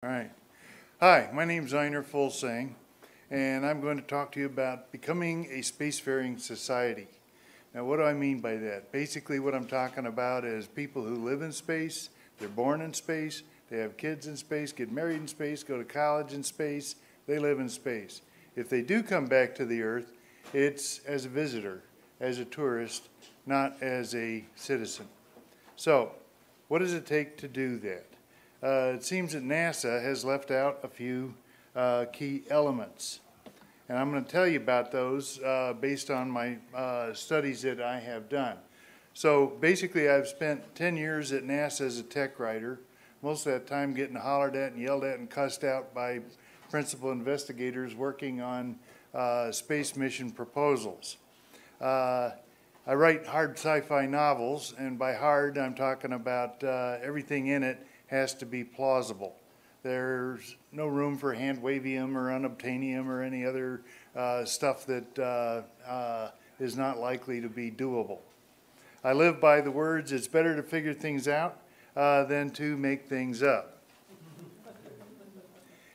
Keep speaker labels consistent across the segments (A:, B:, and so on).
A: All right. Hi, my name is Ejner Fulsang, and I'm going to talk to you about becoming a spacefaring society. Now, what do I mean by that? Basically, what I'm talking about is people who live in space, they're born in space, they have kids in space, get married in space, go to college in space, they live in space. If they do come back to the Earth, it's as a visitor, as a tourist, not as a citizen. So, what does it take to do that? It seems that NASA has left out a few key elements. And I'm going to tell you about those based on my studies that I have done. So basically, I've spent 10 years at NASA as a tech writer, most of that time getting hollered at and yelled at and cussed out by principal investigators working on space mission proposals. I write hard sci-fi novels, and by hard, I'm talking about everything in it has to be plausible. There's no room for hand-wavium or unobtainium or any other stuff that is not likely to be doable. I live by the words, it's better to figure things out than to make things up.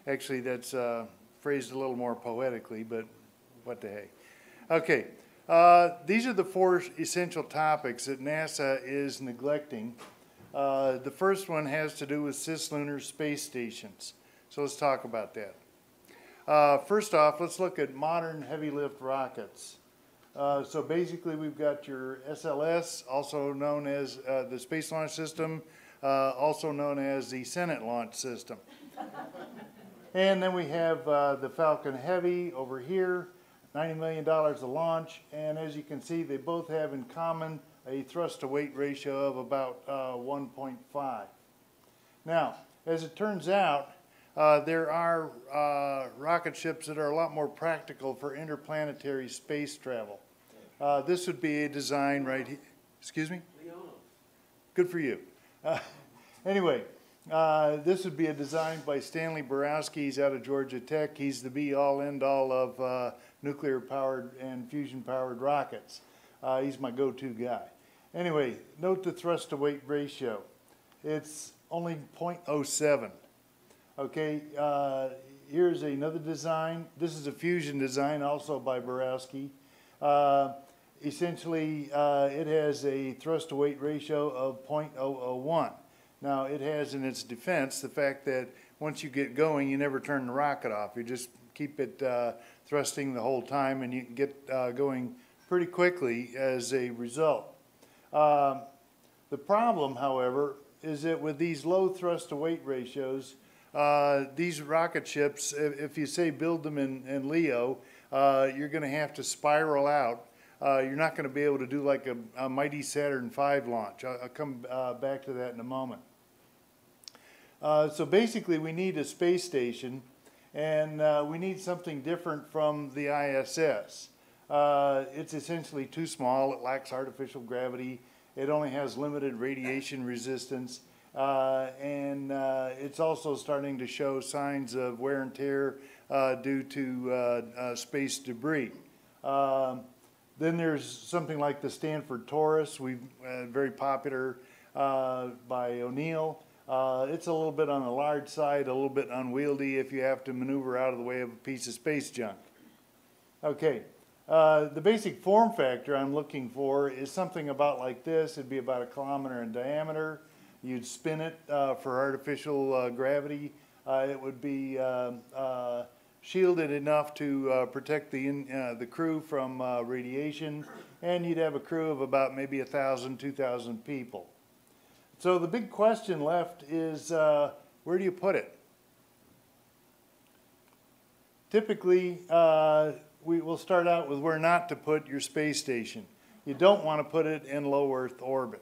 A: Actually, that's phrased a little more poetically, but what the heck. Okay, these are the four essential topics that NASA is neglecting. The first one has to do with cislunar space stations. So let's talk about that. First off, let's look at modern heavy lift rockets. So basically we've got your SLS, also known as the Space Launch System, also known as the Senate Launch System. And then we have the Falcon Heavy over here, $90 million a launch, and as you can see, they both have in common a thrust-to-weight ratio of about 1.5. Now, as it turns out, there are rocket ships that are a lot more practical for interplanetary space travel. This would be a design right here. Excuse me? Good for you. Anyway, this would be a design by Stanley Borowski. He's out of Georgia Tech. He's the be-all, end-all of nuclear-powered and fusion-powered rockets. He's my go-to guy. Anyway, note the thrust-to-weight ratio. It's only 0.07. Okay, here's another design. This is a fusion design, also by Borowski. Essentially, it has a thrust-to-weight ratio of 0.001. Now, it has in its defense the fact that once you get going, you never turn the rocket off. You just keep it thrusting the whole time, and you can get going pretty quickly as a result. The problem, however, is that with these low thrust-to-weight ratios, these rocket ships, if you say build them in LEO, you're going to have to spiral out. You're not going to be able to do like a mighty Saturn V launch. I'll come back to that in a moment. So basically, we need a space station, and we need something different from the ISS. It's essentially too small. It lacks artificial gravity. It only has limited radiation resistance. And it's also starting to show signs of wear and tear due to space debris. Then there's something like the Stanford Taurus, very popular by O'Neill. It's a little bit on the large side, a little bit unwieldy if you have to maneuver out of the way of a piece of space junk. Okay. The basic form factor I'm looking for is something about like this. It'd be about 1 kilometer in diameter. You'd spin it for artificial gravity. It would be shielded enough to protect the crew from radiation, and you'd have a crew of about maybe 1,000, 2,000 people. So the big question left is where do you put it? Typically, we will start out with where not to put your space station. You don't want to put it in low Earth orbit.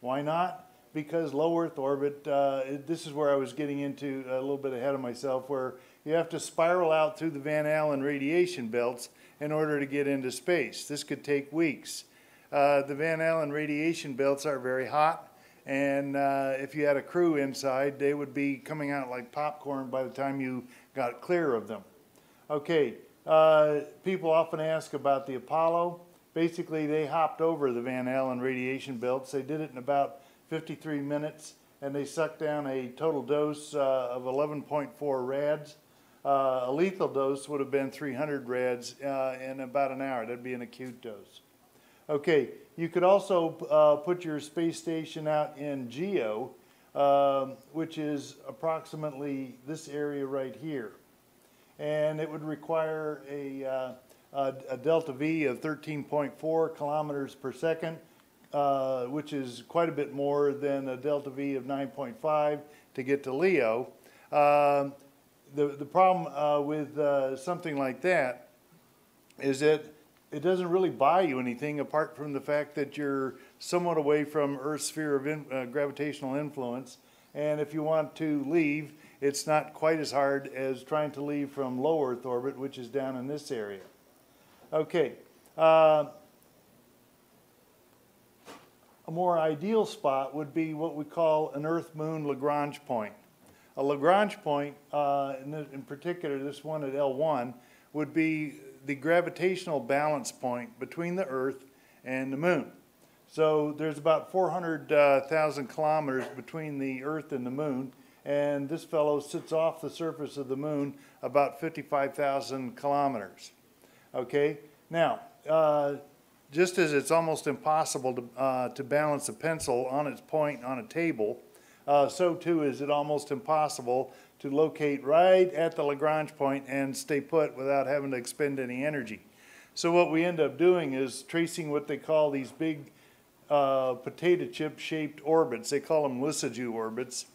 A: Why not? Because low Earth orbit, this is where I was getting into a little bit ahead of myself, where you have to spiral out through the Van Allen radiation belts in order to get into space. This could take weeks. The Van Allen radiation belts are very hot, and if you had a crew inside, they would be coming out like popcorn by the time you got clear of them. Okay. People often ask about the Apollo. Basically, they hopped over the Van Allen radiation belts. They did it in about 53 minutes, and they suck down a total dose of 11.4 rads. A lethal dose would have been 300 rads in about an hour. That'd be an acute dose. Okay, you could also put your space station out in GEO, which is approximately this area right here. And it would require a delta V of 13.4 kilometers per second, which is quite a bit more than a delta V of 9.5 to get to LEO. The problem with something like that is that it doesn't really buy you anything apart from the fact that you're somewhat away from Earth's sphere of gravitational influence. And if you want to leave, it's not quite as hard as trying to leave from low Earth orbit, which is down in this area. Okay. A more ideal spot would be what we call an Earth-Moon Lagrange point. A Lagrange point, in particular this one at L1, would be the gravitational balance point between the Earth and the Moon. So there's about 400,000 kilometers between the Earth and the Moon, and this fellow sits off the surface of the Moon about 55,000 kilometers. Okay, now just as it's almost impossible to balance a pencil on its point on a table, so too is it almost impossible to locate right at the Lagrange point and stay put without having to expend any energy. So what we end up doing is tracing what they call these big potato chip shaped orbits. They call them Lissajous orbits,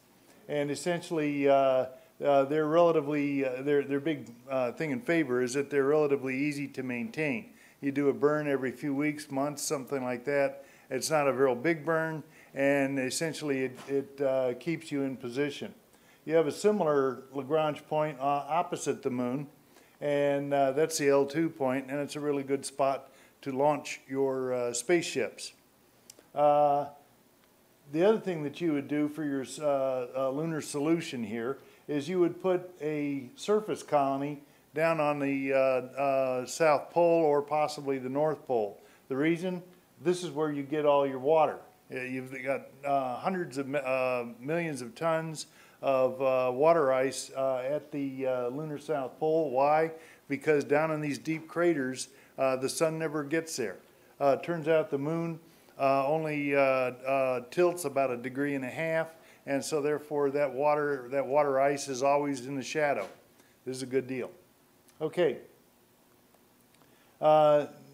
A: and essentially they're relatively their big thing in favor is that they're relatively easy to maintain. You do a burn every few weeks, months, something like that. It's not a real big burn, and essentially it keeps you in position. You have a similar Lagrange point opposite the Moon, and that's the L2 point, and it's a really good spot to launch your spaceships. The other thing that you would do for your lunar solution here is you would put a surface colony down on the South Pole or possibly the North Pole. The reason? This is where you get all your water. You've got hundreds of millions of tons of water ice at the lunar South Pole. Why? Because down in these deep craters, the sun never gets there. Turns out the Moon only tilts about 1.5 degrees, and so therefore that water ice is always in the shadow. This is a good deal. Okay.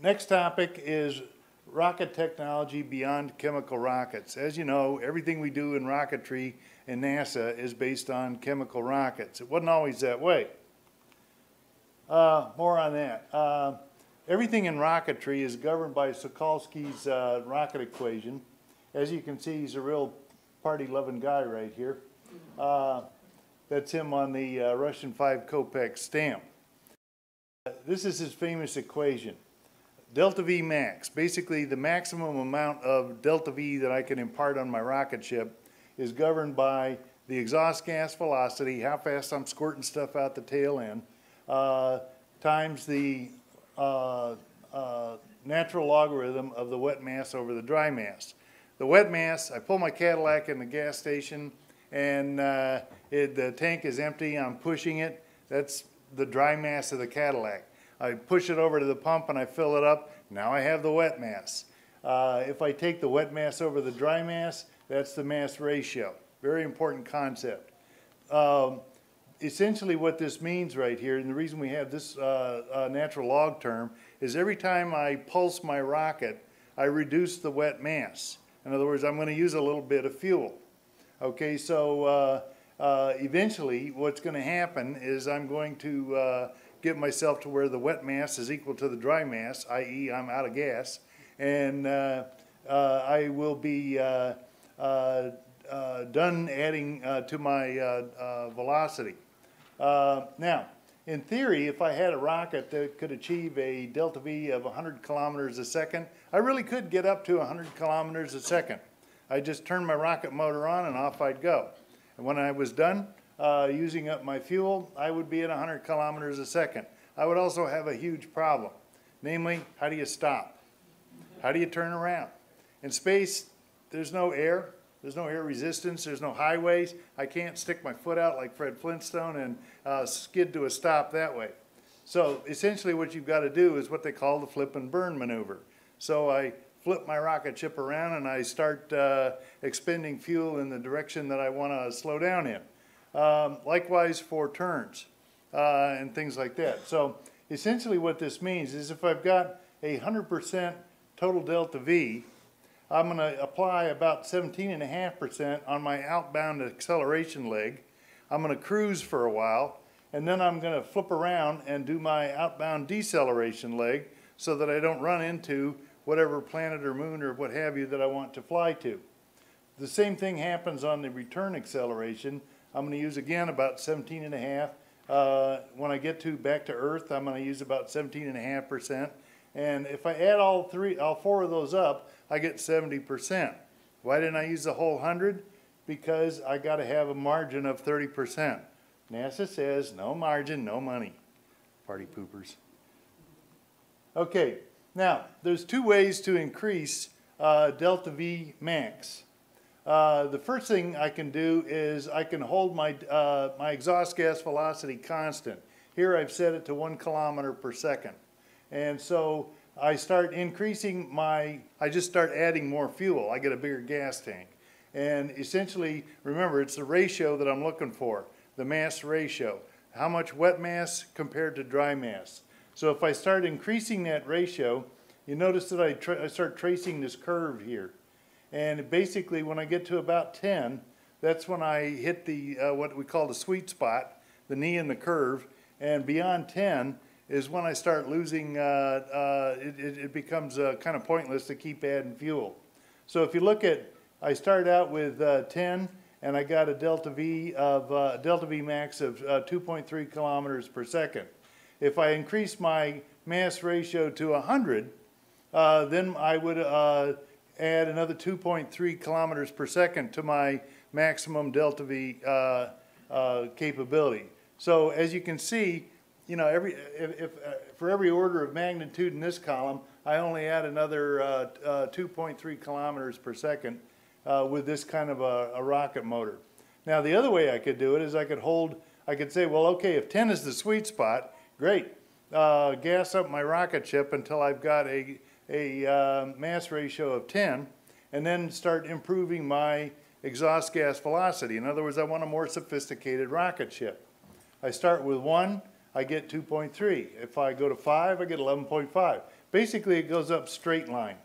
A: Next topic is rocket technology beyond chemical rockets. As you know, everything we do in rocketry in NASA is based on chemical rockets. It wasn't always that way. More on that. Everything in rocketry is governed by Sokolsky's rocket equation. As you can see, he's a real party-loving guy right here. That's him on the Russian 5 Kopek stamp. This is his famous equation. Delta V max, basically the maximum amount of delta V that I can impart on my rocket ship, is governed by the exhaust gas velocity, how fast I'm squirting stuff out the tail end, times the natural logarithm of the wet mass over the dry mass. The wet mass, I pull my Cadillac in the gas station and the tank is empty, I'm pushing it, that's the dry mass of the Cadillac. I push it over to the pump and I fill it up. Now I have the wet mass. If I take the wet mass over the dry mass, that's the mass ratio. Very important concept. Essentially what this means right here, and the reason we have this natural log term, is every time I pulse my rocket, I reduce the wet mass. In other words, I'm going to use a little bit of fuel. Okay, so eventually what's going to happen is I'm going to get myself to where the wet mass is equal to the dry mass, i.e. I'm out of gas, and I will be done adding to my velocity. Now, in theory, if I had a rocket that could achieve a delta V of 100 kilometers a second, I really could get up to 100 kilometers a second. I just turn my rocket motor on and off I'd go. And when I was done using up my fuel, I would be at 100 kilometers a second. I would also have a huge problem. Namely, how do you stop? How do you turn around? In space, there's no air. There's no air resistance. There's no highways. I can't stick my foot out like Fred Flintstone and skid to a stop that way. So essentially what you've got to do is what they call the flip and burn maneuver. So I flip my rocket ship around and I start expending fuel in the direction that I want to slow down in. Likewise for turns and things like that. So essentially what this means is if I've got 100% total delta V, I'm going to apply about 17.5% on my outbound acceleration leg. I'm going to cruise for a while, and then I'm going to flip around and do my outbound deceleration leg so that I don't run into whatever planet or moon or what have you that I want to fly to. The same thing happens on the return acceleration. I'm going to use again about 17.5. When I get back to Earth, I'm going to use about 17.5%. And if I add all four of those up, I get 70%. Why didn't I use the whole 100? Because I got to have a margin of 30%. NASA says no margin, no money. Party poopers. Okay, now there's two ways to increase delta V max. The first thing I can do is I can hold my exhaust gas velocity constant. Here I've set it to 1 kilometer per second. And so I start increasing I just start adding more fuel. I get a bigger gas tank. And essentially, remember, it's the ratio that I'm looking for, the mass ratio. How much wet mass compared to dry mass. So if I start increasing that ratio, you notice that I start tracing this curve here. And basically, when I get to about 10, that's when I hit the what we call the sweet spot, the knee in the curve. And beyond 10 is when I start losing, it becomes kind of pointless to keep adding fuel. So if you look at, I started out with 10, and I got a delta V max of 2.3 kilometers per second. If I increase my mass ratio to 100, then I would add another 2.3 kilometers per second to my maximum delta V capability. So as you can see, you know, for every order of magnitude in this column, I only add another 2.3 kilometers per second with this kind of a rocket motor. Now the other way I could do it is I could say, well, okay, if 10 is the sweet spot, great. Gas up my rocket ship until I've got a mass ratio of 10, and then start improving my exhaust gas velocity. In other words, I want a more sophisticated rocket ship. I start with 1, I get 2.3. If I go to 5, I get 11.5. Basically, it goes up straight line,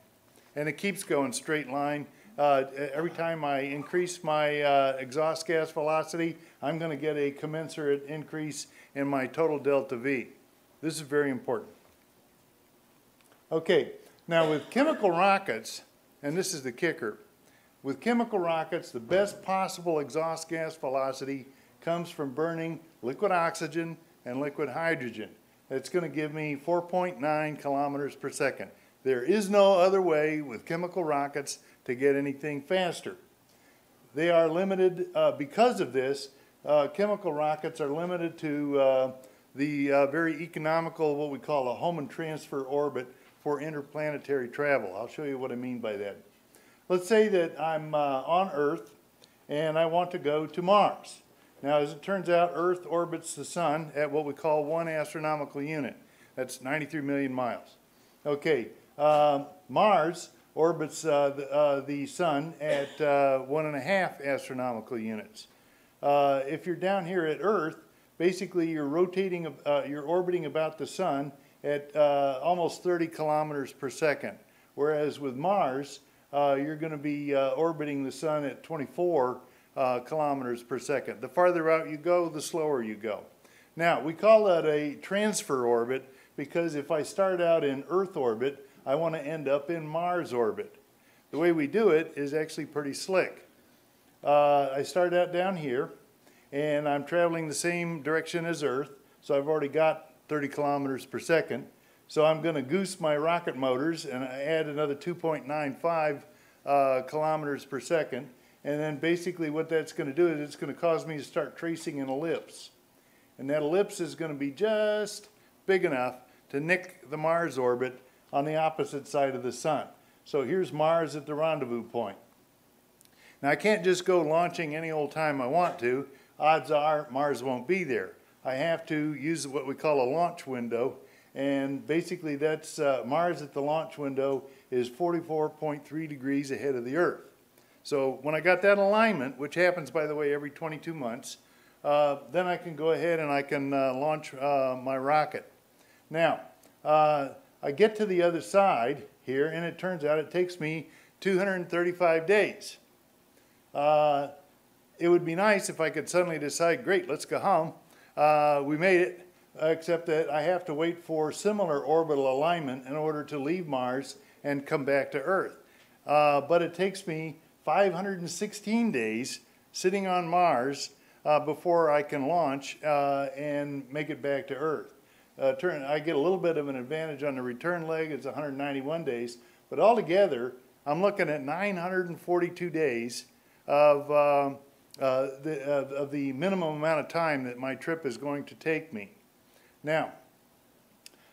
A: and it keeps going straight line. Every time I increase my exhaust gas velocity, I'm going to get a commensurate increase in my total delta V. This is very important. Okay, now with chemical rockets, and this is the kicker, with chemical rockets, the best possible exhaust gas velocity comes from burning liquid oxygen and liquid hydrogen. It's going to give me 4.9 kilometers per second. There is no other way with chemical rockets to get anything faster. They are limited, because of this, chemical rockets are limited to the very economical, what we call a Hohmann transfer orbit for interplanetary travel. I'll show you what I mean by that. Let's say that I'm on Earth and I want to go to Mars. Now, as it turns out, Earth orbits the Sun at what we call 1 astronomical unit. That's 93 million miles. Okay, Mars orbits the Sun at 1.5 astronomical units. If you're down here at Earth, basically you're orbiting about the Sun at almost 30 kilometers per second. Whereas with Mars, you're going to be orbiting the Sun at 24 kilometers per second. The farther out you go, the slower you go. Now, we call that a transfer orbit because if I start out in Earth orbit, I want to end up in Mars orbit. The way we do it is actually pretty slick. I start out down here, and I'm traveling the same direction as Earth, so I've already got 30 kilometers per second. So I'm going to goose my rocket motors and add another 2.95 kilometers per second. And then basically what that's going to do is it's going to cause me to start tracing an ellipse. And that ellipse is going to be just big enough to nick the Mars orbit on the opposite side of the Sun. So here's Mars at the rendezvous point. Now, I can't just go launching any old time I want to. Odds are Mars won't be there. I have to use what we call a launch window, and basically that's Mars at the launch window is 44.3 degrees ahead of the Earth. So when I got that alignment, which happens, by the way, every 22 months, then I can go ahead and I can launch my rocket. Now, I get to the other side here, and it turns out it takes me 235 days. It would be nice if I could suddenly decide, great, let's go home. We made it, except that I have to wait for similar orbital alignment in order to leave Mars and come back to Earth. But it takes me 516 days sitting on Mars before I can launch and make it back to Earth. I get a little bit of an advantage on the return leg. It's 191 days. But altogether, I'm looking at 942 days of the minimum amount of time that my trip is going to take me. Now,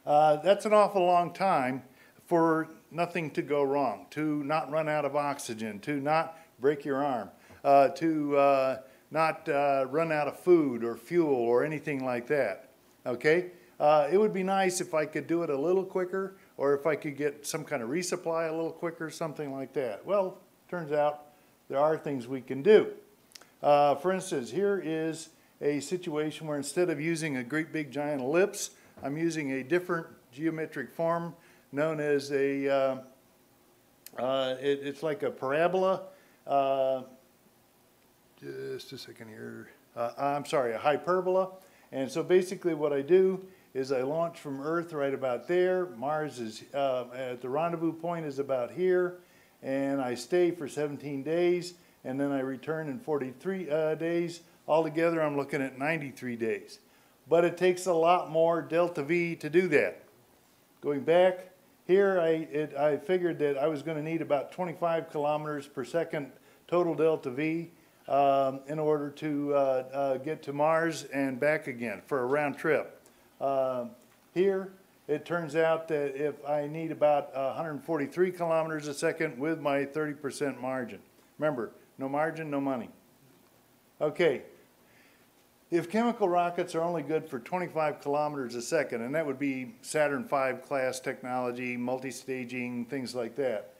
A: that's an awful long time for nothing to go wrong, to not run out of oxygen, to not break your arm, to not run out of food or fuel or anything like that, okay? It would be nice if I could do it a little quicker, or if I could get some kind of resupply a little quicker, something like that. Well, turns out there are things we can do. For instance, here is a situation where instead of using a great big giant ellipse, I'm using a different geometric form known as a, it's like a parabola. Just a second here. I'm sorry, a hyperbola. And so basically what I do is I launch from Earth right about there. Mars is at the rendezvous point is about here, and I stay for 17 days, and then I return in 43 days. Altogether, I'm looking at 93 days. But it takes a lot more delta V to do that. Going back here, I figured that I was going to need about 25 kilometers per second total delta V in order to get to Mars and back again for a round trip. Here, it turns out that if I need about 143 kilometers a second with my 30% margin. Remember, no margin, no money. Okay, if chemical rockets are only good for 25 kilometers a second, and that would be Saturn V class technology, multi-staging, things like that,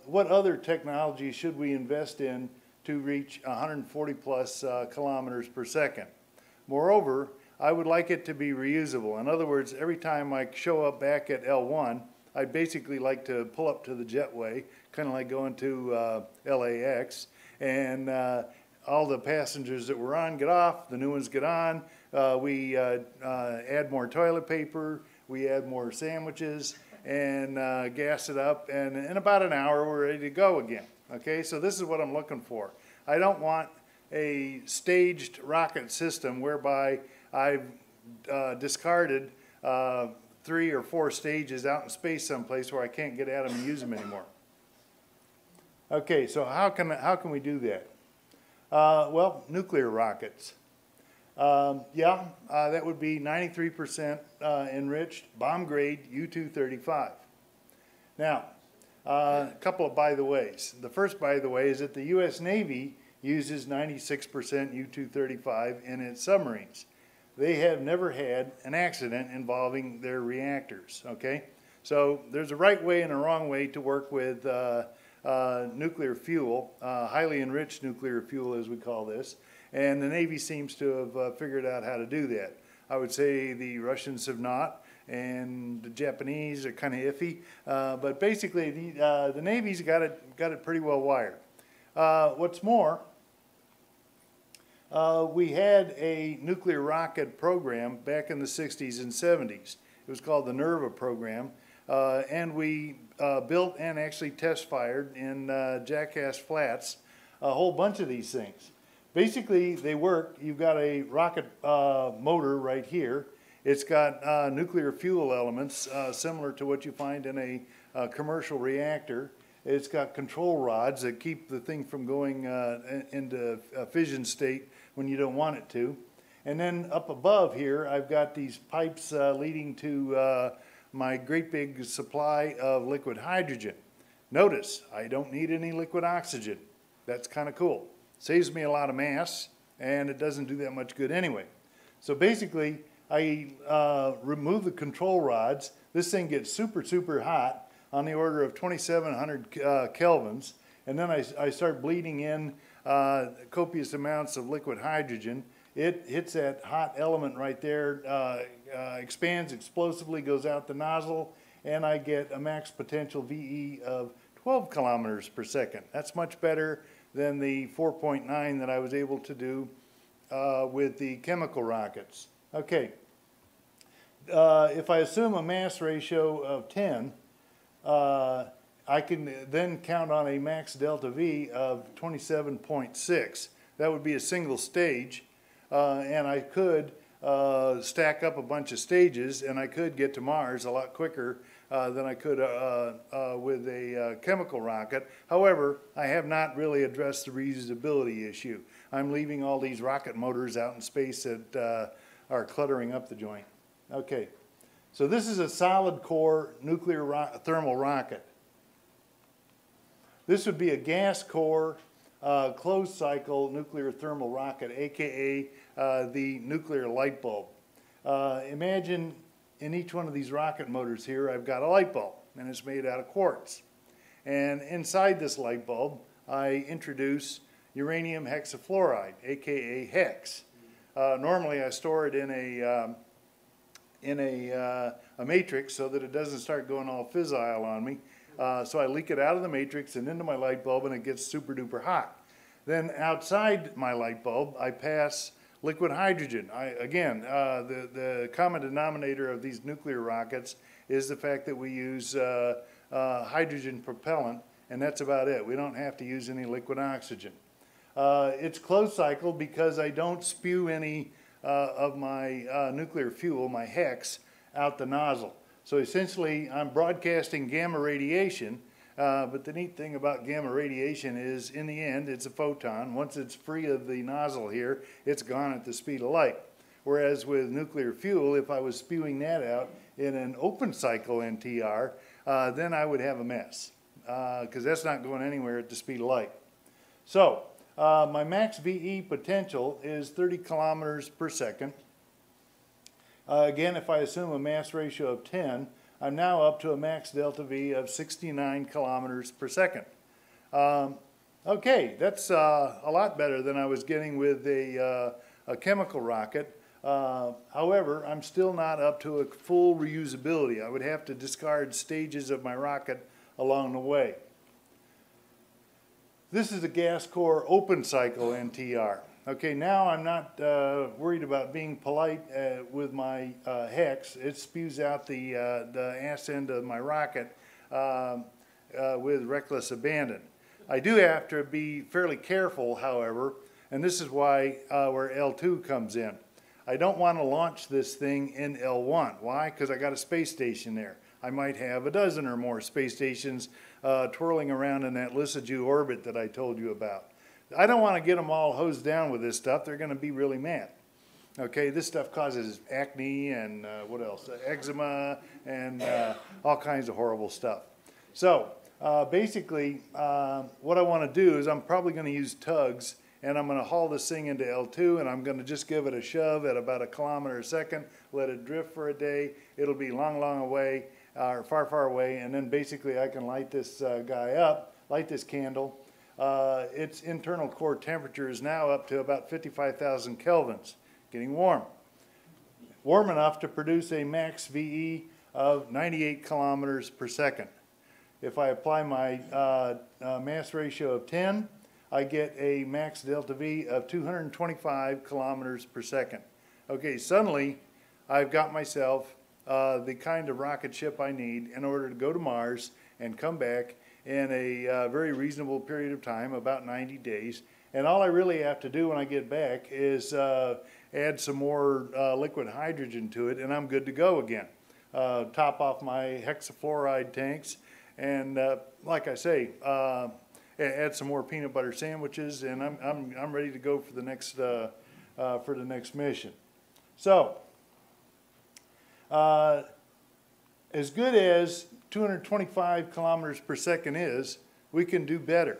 A: what other technology should we invest in to reach 140 plus kilometers per second? Moreover, I would like it to be reusable. In other words, every time I show up back at L1, I'd basically like to pull up to the jetway, kind of like going to LAX, and all the passengers that were on get off, the new ones get on, we add more toilet paper, we add more sandwiches, and gas it up, and in about an hour we're ready to go again. Okay, so this is what I'm looking for. I don't want a staged rocket system whereby I've discarded 3 or 4 stages out in space someplace where I can't get at them and use them anymore. Okay, so how can we do that? Well, nuclear rockets. That would be 93% enriched, bomb grade U-235. Now, a couple of by the ways. The first by the way is that the U.S. Navy uses 96% U-235 in its submarines. They have never had an accident involving their reactors, okay? So there's a right way and a wrong way to work with nuclear fuel, highly enriched nuclear fuel as we call this, and the Navy seems to have figured out how to do that. I would say the Russians have not, and the Japanese are kind of iffy, but basically the Navy's got it pretty well wired. What's more, we had a nuclear rocket program back in the 60s and 70s. It was called the NERVA program, and we built and actually test fired in Jackass Flats a whole bunch of these things. Basically, they work. You've got a rocket motor right here. It's got nuclear fuel elements similar to what you find in a commercial reactor. It's got control rods that keep the thing from going into a fission state when you don't want it to. And then up above here, I've got these pipes leading to my great big supply of liquid hydrogen. Notice, I don't need any liquid oxygen. That's kind of cool. Saves me a lot of mass, and it doesn't do that much good anyway. So basically, I remove the control rods. This thing gets super, super hot on the order of 2,700 kelvins, and then I start bleeding in copious amounts of liquid hydrogen. It hits that hot element right there, expands explosively, goes out the nozzle, and I get a max potential VE of 12 kilometers per second. That's much better than the 4.9 that I was able to do with the chemical rockets. Okay, if I assume a mass ratio of 10, I can then count on a max delta V of 27.6. That would be a single stage, and I could stack up a bunch of stages, and I could get to Mars a lot quicker than I could with a chemical rocket. However, I have not really addressed the reusability issue. I'm leaving all these rocket motors out in space that are cluttering up the joint. Okay, so this is a solid core nuclear thermal rocket. This would be a gas core closed cycle nuclear thermal rocket, aka the nuclear light bulb. Imagine in each one of these rocket motors here I've got a light bulb, and it's made out of quartz. And inside this light bulb I introduce uranium hexafluoride, aka hex. Normally I store it in a matrix so that it doesn't start going all fissile on me. So I leak it out of the matrix and into my light bulb, and it gets super duper hot. Then outside my light bulb I pass liquid hydrogen. Again, the common denominator of these nuclear rockets is the fact that we use hydrogen propellant, and that's about it. We don't have to use any liquid oxygen. It's closed cycle because I don't spew any of my nuclear fuel, my hex, out the nozzle. So essentially I'm broadcasting gamma radiation, but the neat thing about gamma radiation is in the end it's a photon. Once it's free of the nozzle here, it's gone at the speed of light. Whereas with nuclear fuel, if I was spewing that out in an open cycle NTR, then I would have a mess, because that's not going anywhere at the speed of light. So my max VE potential is 30 kilometers per second. Again, if I assume a mass ratio of 10, I'm now up to a max delta V of 69 kilometers per second. Okay, that's a lot better than I was getting with a chemical rocket. However, I'm still not up to a full reusability. I would have to discard stages of my rocket along the way. This is a gas core open cycle NTR. Okay, now I'm not worried about being polite with my hex. It spews out the ass end of my rocket with reckless abandon. I do have to be fairly careful, however, and this is why where L2 comes in. I don't want to launch this thing in L1. Why? Because I got a space station there. I might have a dozen or more space stations twirling around in that Lissajous orbit that I told you about. I don't want to get them all hosed down with this stuff. They're going to be really mad. Okay, this stuff causes acne and what else? Eczema and all kinds of horrible stuff. So basically, what I want to do is I'm probably going to use tugs, and I'm going to haul this thing into L2, and I'm going to just give it a shove at about 1 kilometer a second, let it drift for a day. It'll be long, long away, or far, far away, and then basically I can light this guy up, light this candle. Its internal core temperature is now up to about 55,000 kelvins, getting warm. Warm enough to produce a max VE of 98 kilometers per second. If I apply my mass ratio of 10, I get a max delta V of 225 kilometers per second. Okay, suddenly I've got myself the kind of rocket ship I need in order to go to Mars and come back in a very reasonable period of time, about 90 days. And all I really have to do when I get back is add some more liquid hydrogen to it, and I'm good to go again. Top off my hexafluoride tanks, and like I say, add some more peanut butter sandwiches, and I'm ready to go for the next mission. So, as good as 225 kilometers per second is, we can do better.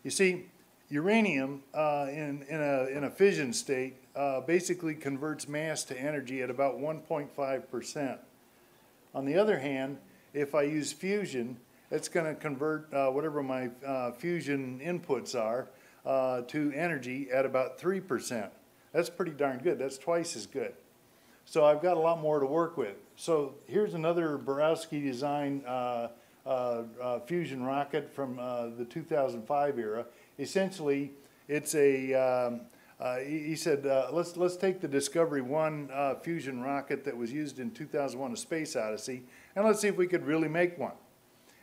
A: You see, uranium in a fission state basically converts mass to energy at about 1.5%. On the other hand, if I use fusion, it's going to convert whatever my fusion inputs are to energy at about 3%. That's pretty darn good. That's twice as good. So I've got a lot more to work with. So here's another Borowski design fusion rocket from the 2005 era. Essentially, it's a, he said, let's take the Discovery 1 fusion rocket that was used in 2001: A Space Odyssey, and let's see if we could really make one.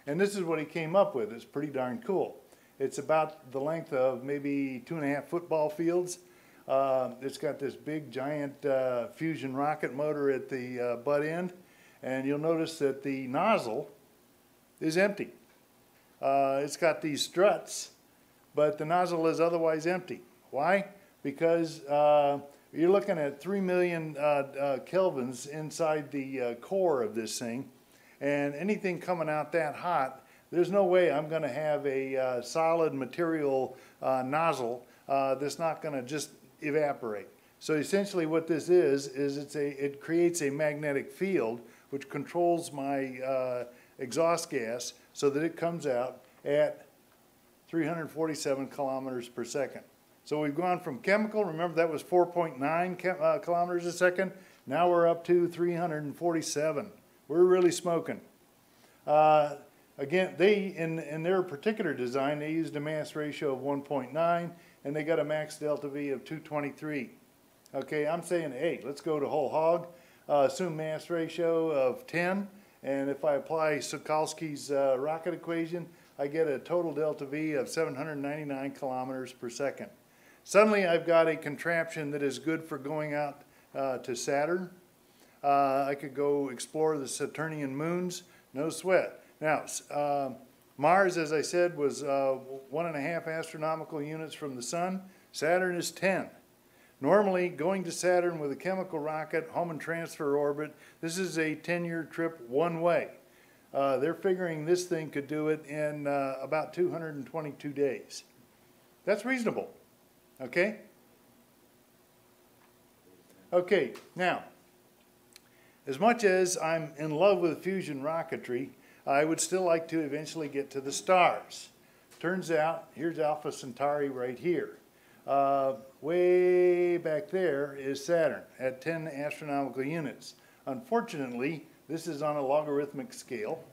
A: And this is what he came up with. It's pretty darn cool. It's about the length of maybe 2.5 football fields. It's got this big giant fusion rocket motor at the butt end, and you'll notice that the nozzle is empty. It's got these struts, but the nozzle is otherwise empty. Why? Because you're looking at 3 million kelvins inside the core of this thing, and anything coming out that hot, there's no way I'm going to have a solid material nozzle that's not going to just evaporate. So essentially what this is it creates a magnetic field which controls my exhaust gas so that it comes out at 347 kilometers per second. So we've gone from chemical, remember that was 4.9 kilometers a second, now we're up to 347. We're really smoking. Again, in their particular design, they used a mass ratio of 1.9, and they got a max delta V of 223. Okay, I'm saying, hey, let's go to whole hog, assume mass ratio of 10, and if I apply Sokolsky's rocket equation, I get a total delta V of 799 kilometers per second. Suddenly, I've got a contraption that is good for going out to Saturn. I could go explore the Saturnian moons, no sweat. Now, Mars, as I said, was 1.5 astronomical units from the sun. Saturn is 10. Normally, going to Saturn with a chemical rocket, home and transfer orbit, this is a 10-year trip one way. They're figuring this thing could do it in about 222 days. That's reasonable, okay? Okay, now, as much as I'm in love with fusion rocketry, I would still like to eventually get to the stars. Turns out, here's Alpha Centauri right here. Way back there is Saturn at 10 astronomical units. Unfortunately, this is on a logarithmic scale.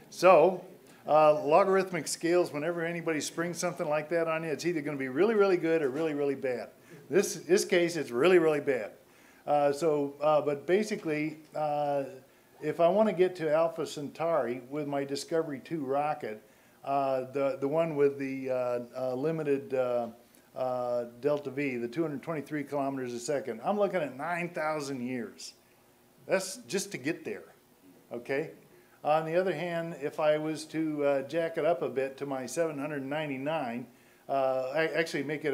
A: So, logarithmic scales, whenever anybody springs something like that on you, it's either going to be really, really good or really, really bad. This case, it's really, really bad. But basically, if I want to get to Alpha Centauri with my Discovery 2 rocket, the one with the limited delta V, the 223 kilometers a second, I'm looking at 9,000 years. That's just to get there, okay? On the other hand, if I was to jack it up a bit to my 799, actually make it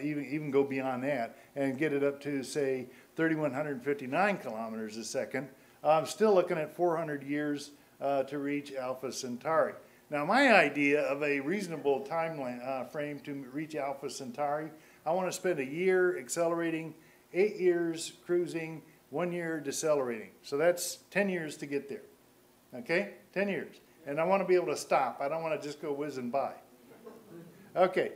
A: even go beyond that and get it up to, say, 3,159 kilometers a second, I'm still looking at 400 years to reach Alpha Centauri. Now, my idea of a reasonable time frame to reach Alpha Centauri, I want to spend a year accelerating, 8 years cruising, 1 year decelerating. So that's 10 years to get there. Okay? 10 years. And I want to be able to stop. I don't want to just go whizzing by. Okay.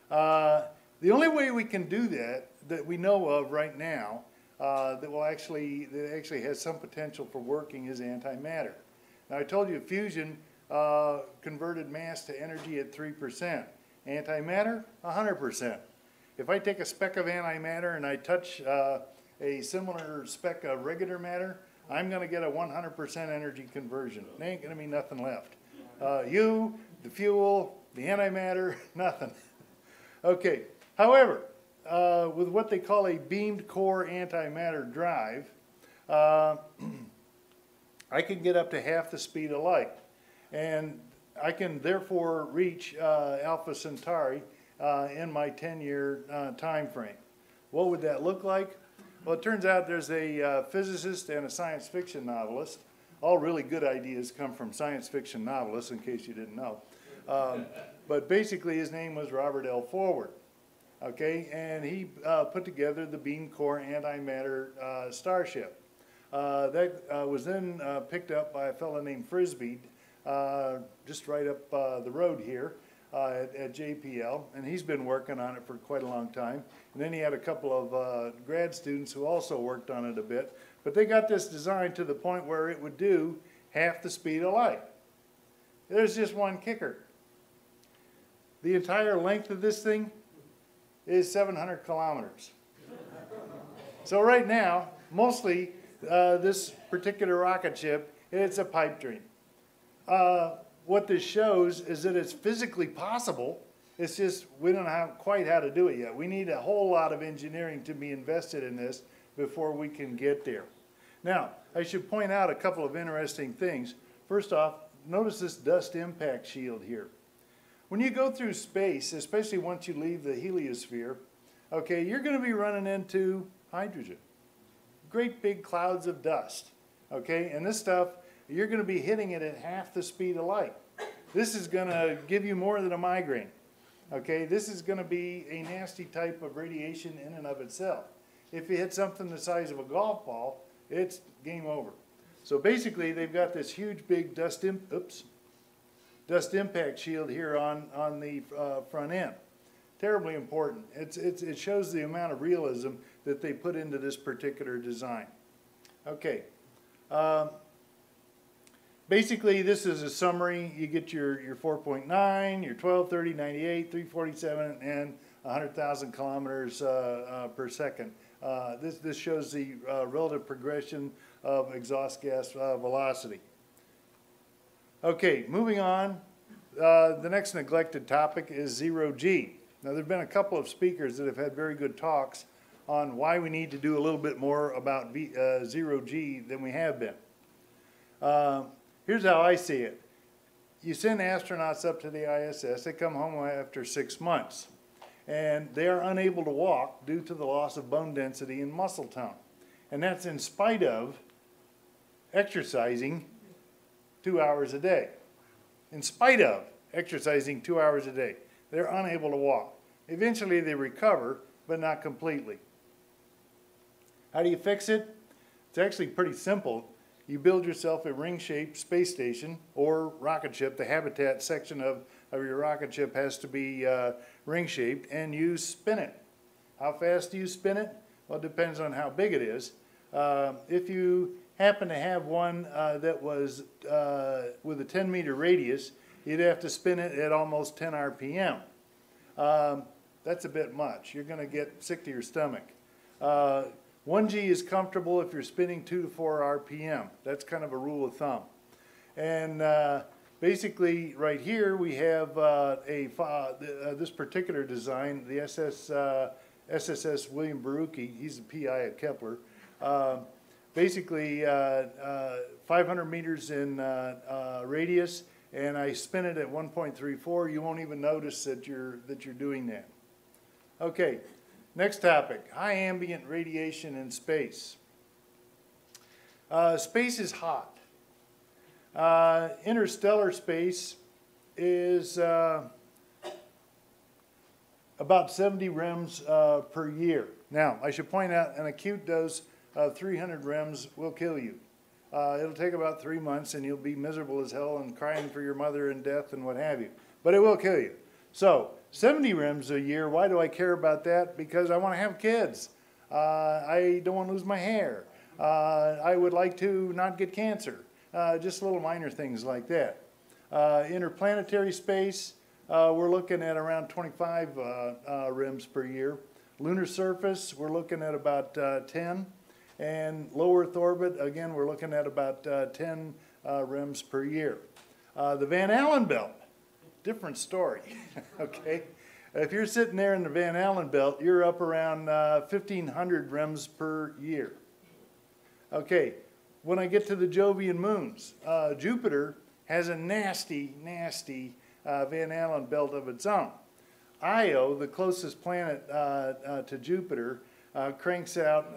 A: The only way we can do that we know of right now, that actually has some potential for working is antimatter. Now, I told you fusion converted mass to energy at 3%. Antimatter, 100%. If I take a speck of antimatter and I touch a similar speck of regular matter, I'm going to get a 100% energy conversion. There ain't going to be nothing left. The fuel, the antimatter, nothing. Okay. However, with what they call a beamed core antimatter drive, I can get up to half the speed of light. And I can therefore reach Alpha Centauri in my 10-year time frame. What would that look like? Well, it turns out there's a physicist and a science fiction novelist. All really good ideas come from science fiction novelists, in case you didn't know. but basically his name was Robert L. Forward. Okay, and he put together the beam core antimatter Starship. That was then picked up by a fellow named Frisbee, just right up the road here at JPL, and he's been working on it for quite a long time. And then he had a couple of grad students who also worked on it a bit, but they got this design to the point where it would do half the speed of light. There's just one kicker. The entire length of this thing is 700 kilometers. So right now, mostly this particular rocket ship, it's a pipe dream. What this shows is that it's physically possible. It's just we don't know quite how to do it yet. We need a whole lot of engineering to be invested in this before we can get there. Now, I should point out a couple of interesting things. First off, notice this dust impact shield here. When you go through space, especially once you leave the heliosphere, okay, you're going to be running into hydrogen. Great big clouds of dust, okay? And this stuff, you're going to be hitting it at half the speed of light. This is going to give you more than a migraine, okay? This is going to be a nasty type of radiation in and of itself. If you hit something the size of a golf ball, it's game over. So basically, they've got this huge big dust impact shield here on the front end. Terribly important. It shows the amount of realism that they put into this particular design. Okay. Basically, this is a summary. You get your 4.9, your 12, 30, 98, 347, and 100,000 kilometers per second. This shows the relative progression of exhaust gas velocity. Okay, moving on. The next neglected topic is ZeroG. Now, there have been a couple of speakers that have had very good talks on why we need to do a little bit more about ZeroG than we have been. Here's how I see it. You send astronauts up to the ISS, they come home after 6 months, and they are unable to walk due to the loss of bone density and muscle tone. And that's in spite of exercising 2 hours a day. In spite of exercising 2 hours a day, they're unable to walk. Eventually they recover, but not completely. How do you fix it? It's actually pretty simple. You build yourself a ring-shaped space station or rocket ship. The habitat section of your rocket ship has to be ring-shaped, and you spin it. How fast do you spin it? Well, it depends on how big it is. If you happen to have one that was with a 10-meter radius, you'd have to spin it at almost 10 RPM. That's a bit much. You're going to get sick to your stomach. 1G is comfortable if you're spinning 2 to 4 RPM. That's kind of a rule of thumb. And basically, right here, we have this particular design, the SSS William Barucki. He's the PI at Kepler. Basically, 500 meters in radius, and I spin it at 1.34. You won't even notice that you're doing that. Okay, next topic: high ambient radiation in space. Space is hot. Interstellar space is about 70 rems per year. Now, I should point out an acute dose of 300 rems will kill you. It'll take about 3 months, and you'll be miserable as hell and crying for your mother and death and what have you. But it will kill you. So 70 rems a year, why do I care about that? Because I want to have kids. I don't want to lose my hair. I would like to not get cancer. Just little minor things like that. Interplanetary space, we're looking at around 25 rems per year. Lunar surface, we're looking at about 10. And low Earth orbit, again, we're looking at about 10 rems per year. The Van Allen belt, different story, okay? If you're sitting there in the Van Allen belt, you're up around 1,500 rems per year. Okay, when I get to the Jovian moons, Jupiter has a nasty, nasty Van Allen belt of its own. Io, the closest planet to Jupiter, cranks out,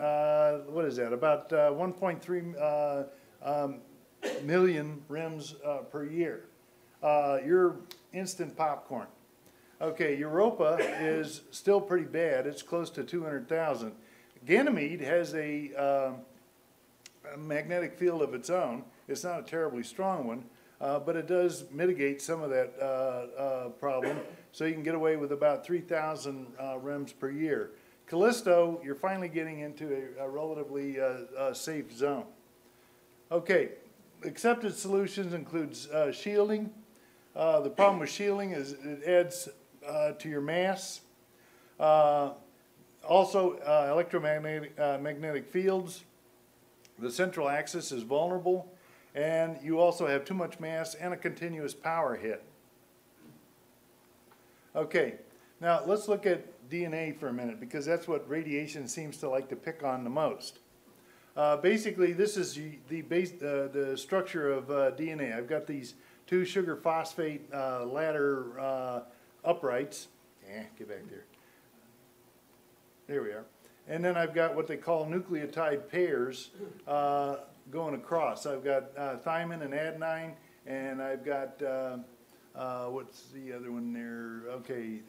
A: what is that, about 1.3 million rems per year. You're instant popcorn. Okay, Europa is still pretty bad. It's close to 200,000. Ganymede has a magnetic field of its own. It's not a terribly strong one, but it does mitigate some of that problem. So you can get away with about 3,000 rems per year. Callisto, you're finally getting into a relatively safe zone. Okay, accepted solutions includes shielding. The problem with shielding is it adds to your mass. Also, magnetic fields. The central axis is vulnerable, and you also have too much mass and a continuous power hit. Okay, now let's look at DNA for a minute, because that's what radiation seems to like to pick on the most. Basically, this is the structure of DNA. I've got these two sugar phosphate ladder uprights. Get back there. There we are. And then I've got what they call nucleotide pairs going across. I've got thymine and adenine, and I've got, what's the other one there? Okay,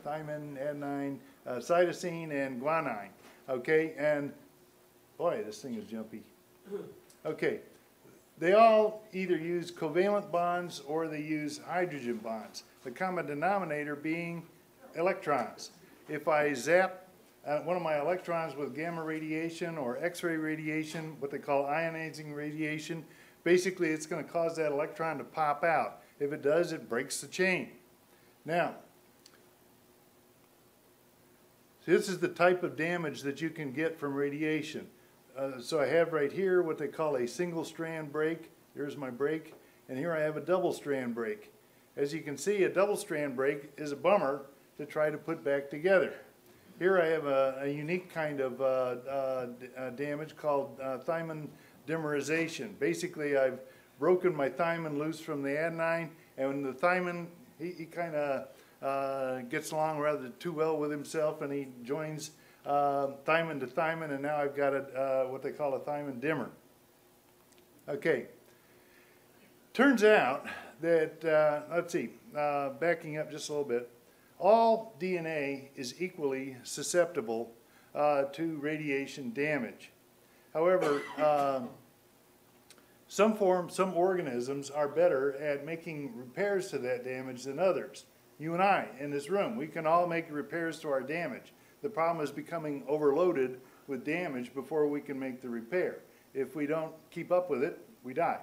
A: thymine, adenine, cytosine, and guanine. Okay, and boy, this thing is jumpy. Okay, they all either use covalent bonds or they use hydrogen bonds. The common denominator being electrons. If I zap one of my electrons with gamma radiation or X-ray radiation, what they call ionizing radiation, basically it's going to cause that electron to pop out. If it does, it breaks the chain. Now, this is the type of damage that you can get from radiation. So I have right here what they call a single strand break. There's my break. And here I have a double strand break. As you can see, a double strand break is a bummer to try to put back together. Here I have a unique kind of damage called thymine dimerization. Basically, I've broken my thymine loose from the adenine, and when the thymine, he kind of gets along rather too well with himself, and he joins thymine to thymine, and now I've got what they call a thymine dimmer. Okay. Turns out that, let's see, backing up just a little bit, all DNA is equally susceptible to radiation damage. However, some organisms are better at making repairs to that damage than others. You and I in this room, we can all make repairs to our damage. The problem is becoming overloaded with damage before we can make the repair. If we don't keep up with it, we die.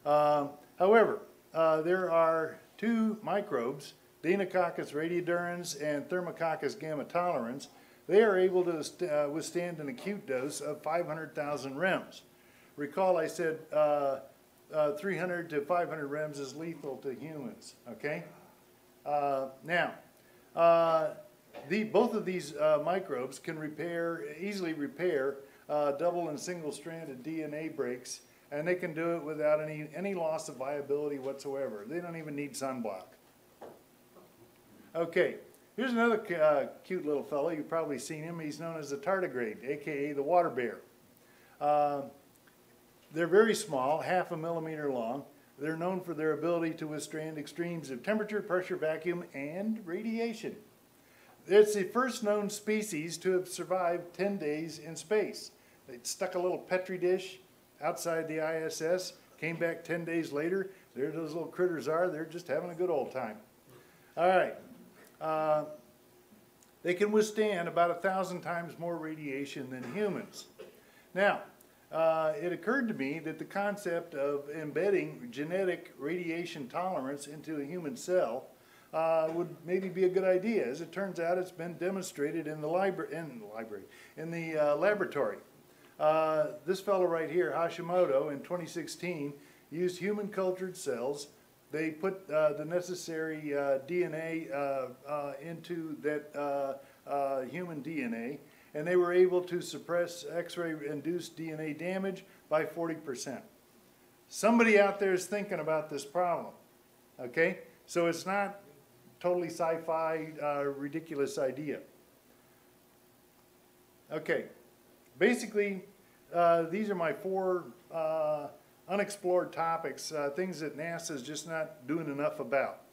A: However, there are two microbes, Deinococcus radiodurans and Thermococcus gamma tolerans. They are able to withstand an acute dose of 500,000 rems. Recall I said 300 to 500 rems is lethal to humans, okay? Now, both of these microbes can easily repair double and single stranded DNA breaks, and they can do it without any loss of viability whatsoever. They don't even need sunblock. Okay, here's another cute little fellow. You've probably seen him. He's known as the tardigrade, aka the water bear. They're very small, half a millimeter long. They're known for their ability to withstand extremes of temperature, pressure, vacuum, and radiation. It's the first known species to have survived 10 days in space. They stuck a little Petri dish outside the ISS, came back 10 days later. There those little critters are. They're just having a good old time. All right. They can withstand about 1,000 times more radiation than humans. Now, it occurred to me that the concept of embedding genetic radiation tolerance into a human cell would maybe be a good idea. As it turns out, it's been demonstrated in the laboratory. This fellow right here, Hashimoto, in 2016, used human cultured cells. They put the necessary DNA into that human DNA, and they were able to suppress X-ray induced DNA damage by 40%. Somebody out there is thinking about this problem, okay? So it's not totally sci-fi, ridiculous idea. Okay, basically, these are my four unexplored topics, things that NASA is just not doing enough about.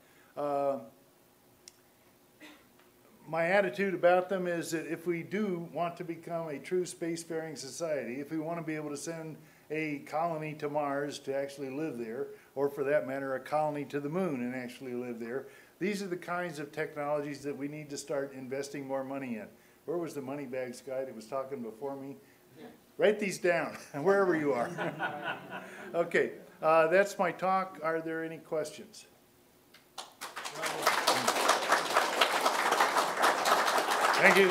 A: my attitude about them is that if we do want to become a true spacefaring society, if we want to be able to send a colony to Mars to actually live there, or for that matter, a colony to the moon and actually live there, these are the kinds of technologies that we need to start investing more money in. Where was the money bags guy that was talking before me? Write these down, wherever you are. Okay, that's my talk. Are there any questions? Thank you.